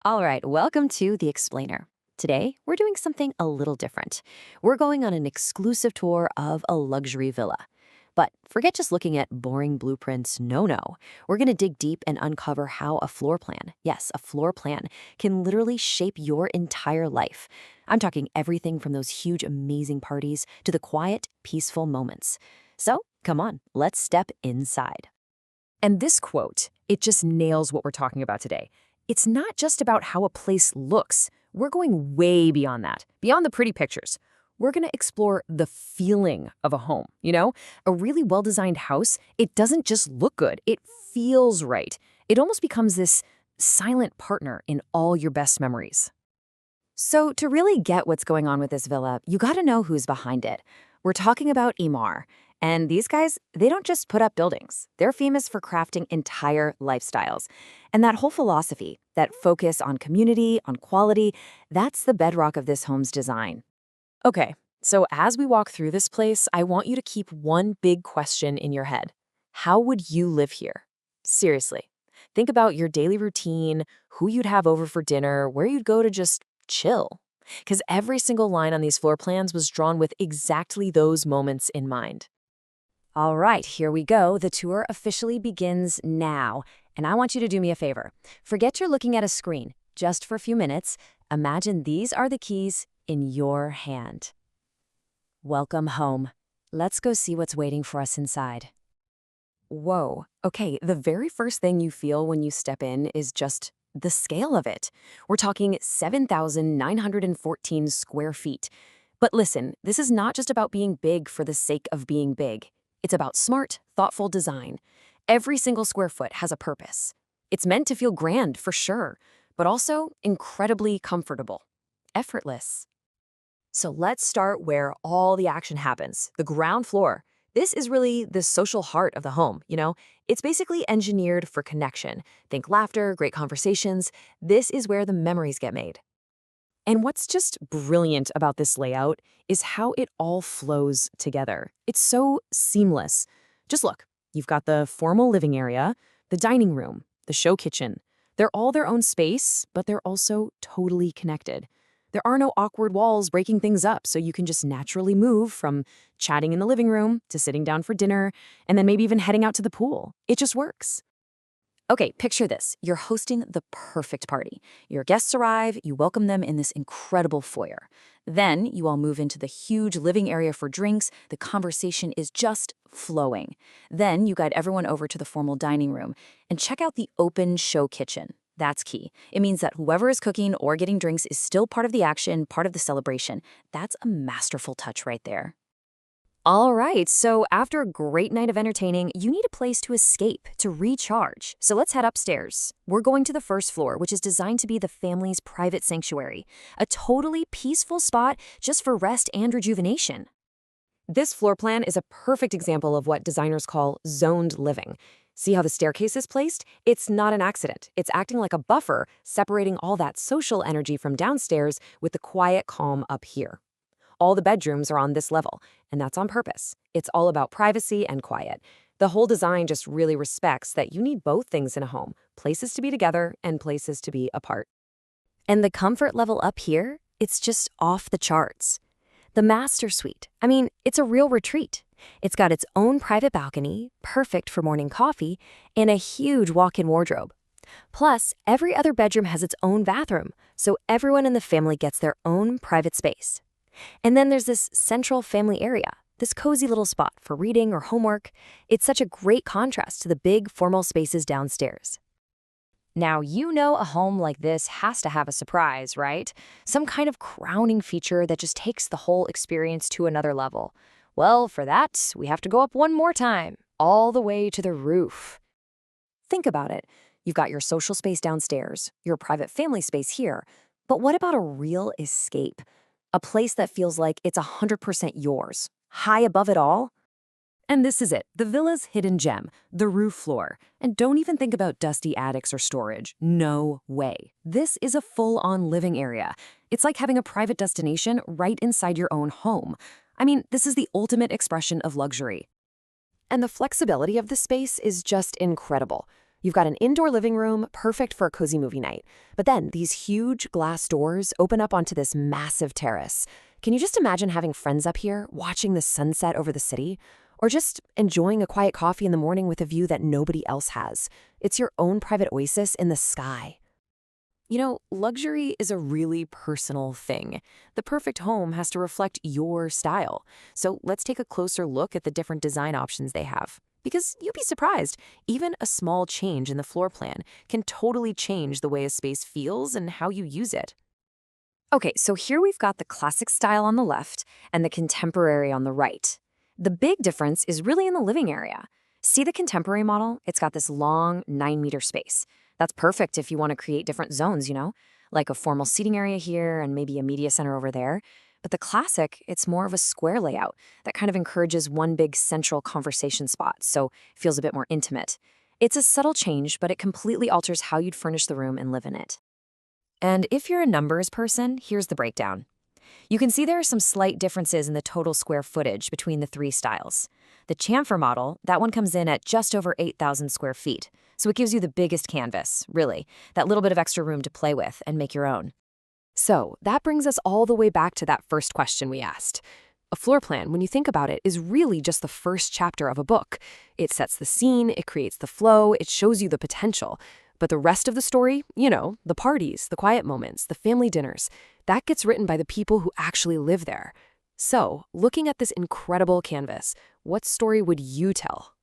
All right, welcome to The Explainer. Today, we're doing something a little different. We're going on an exclusive tour of a luxury villa. But forget just looking at boring blueprints, no. We're going to dig deep and uncover how a floor plan, yes, a floor plan, can literally shape your entire life. I'm talking everything from those huge, amazing parties to the quiet, peaceful moments. So, come on, let's step inside. And this quote, it just nails what we're talking about today. It's not just about how a place looks. We're going way beyond that, beyond the pretty pictures. We're going to explore the feeling of a home, A really well-designed house, it doesn't just look good, it feels right. It almost becomes this silent partner in all your best memories. So, to really get what's going on with this villa, you gotta know who's behind it. We're talking about Emaar. And these guys, they don't just put up buildings. They're famous for crafting entire lifestyles. And that whole philosophy, that focus on community, on quality, that's the bedrock of this home's design. Okay, so as we walk through this place, I want you to keep one big question in your head. How would you live here? Seriously. Think about your daily routine, who you'd have over for dinner, where you'd go to just chill. Because every single line on these floor plans was drawn with exactly those moments in mind. All right, here we go. The tour officially begins now. And I want you to do me a favor. Forget you're looking at a screen. Just for a few minutes, imagine these are the keys in your hand. Welcome home. Let's go see what's waiting for us inside. Whoa. Okay, the very first thing you feel when you step in is just the scale of it. We're talking 7,914 square feet. But listen, this is not just about being big for the sake of being big. It's about smart, thoughtful design. Every single square foot has a purpose. It's meant to feel grand, for sure, but also incredibly comfortable. Effortless. So let's start where all the action happens, the ground floor. This is really the social heart of the home. It's basically engineered for connection. Think laughter, great conversations. This is where the memories get made. And what's just brilliant about this layout is how it all flows together. It's so seamless. Just look, you've got the formal living area, the dining room, the show kitchen. They're all their own space, but they're also totally connected. There are no awkward walls breaking things up, so you can just naturally move from chatting in the living room to sitting down for dinner, and then maybe even heading out to the pool. It just works. Okay, picture this. You're hosting the perfect party. Your guests arrive, you welcome them in this incredible foyer. Then you all move into the huge living area for drinks. The conversation is just flowing. Then you guide everyone over to the formal dining room and check out the open show kitchen. That's key. It means that whoever is cooking or getting drinks is still part of the action, part of the celebration. That's a masterful touch right there. All right, so after a great night of entertaining, you need a place to escape, to recharge. So let's head upstairs. We're going to the first floor, which is designed to be the family's private sanctuary, a totally peaceful spot just for rest and rejuvenation. This floor plan is a perfect example of what designers call zoned living. See how the staircase is placed? It's not an accident. It's acting like a buffer, separating all that social energy from downstairs with the quiet calm up here. All the bedrooms are on this level, and that's on purpose. It's all about privacy and quiet. The whole design just really respects that you need both things in a home, places to be together and places to be apart. And the comfort level up here, it's just off the charts. The master suite, I mean, it's a real retreat. It's got its own private balcony, perfect for morning coffee, and a huge walk-in wardrobe. Plus, every other bedroom has its own bathroom, so everyone in the family gets their own private space. And then there's this central family area, this cozy little spot for reading or homework. It's such a great contrast to the big formal spaces downstairs. Now, a home like this has to have a surprise, right? Some kind of crowning feature that just takes the whole experience to another level. Well, for that, we have to go up one more time, all the way to the roof. Think about it. You've got your social space downstairs, your private family space here. But what about a real escape? A place that feels like it's 100% yours, high above it all? And this is it, the villa's hidden gem, the roof floor. And don't even think about dusty attics or storage. No way. This is a full-on living area. It's like having a private destination right inside your own home. I mean, this is the ultimate expression of luxury. And the flexibility of this space is just incredible. You've got an indoor living room, perfect for a cozy movie night. But then these huge glass doors open up onto this massive terrace. Can you just imagine having friends up here, watching the sunset over the city? Or just enjoying a quiet coffee in the morning with a view that nobody else has? It's your own private oasis in the sky. Luxury is a really personal thing. The perfect home has to reflect your style. So let's take a closer look at the different design options they have. Because you'd be surprised, even a small change in the floor plan can totally change the way a space feels and how you use it. Okay, so here we've got the classic style on the left and the contemporary on the right. The big difference is really in the living area. See the contemporary model? It's got this long 9-meter space. That's perfect if you want to create different zones, like a formal seating area here and maybe a media center over there. But the classic, it's more of a square layout that kind of encourages one big central conversation spot, so it feels a bit more intimate. It's a subtle change, but it completely alters how you'd furnish the room and live in it. And if you're a numbers person, here's the breakdown. You can see there are some slight differences in the total square footage between the three styles. The Chamfer model, that one comes in at just over 8,000 square feet, so it gives you the biggest canvas, really, that little bit of extra room to play with and make your own. So that brings us all the way back to that first question we asked. A floor plan, when you think about it, is really just the first chapter of a book. It sets the scene, it creates the flow, it shows you the potential. But the rest of the story, the parties, the quiet moments, the family dinners, that gets written by the people who actually live there. So, looking at this incredible canvas, what story would you tell?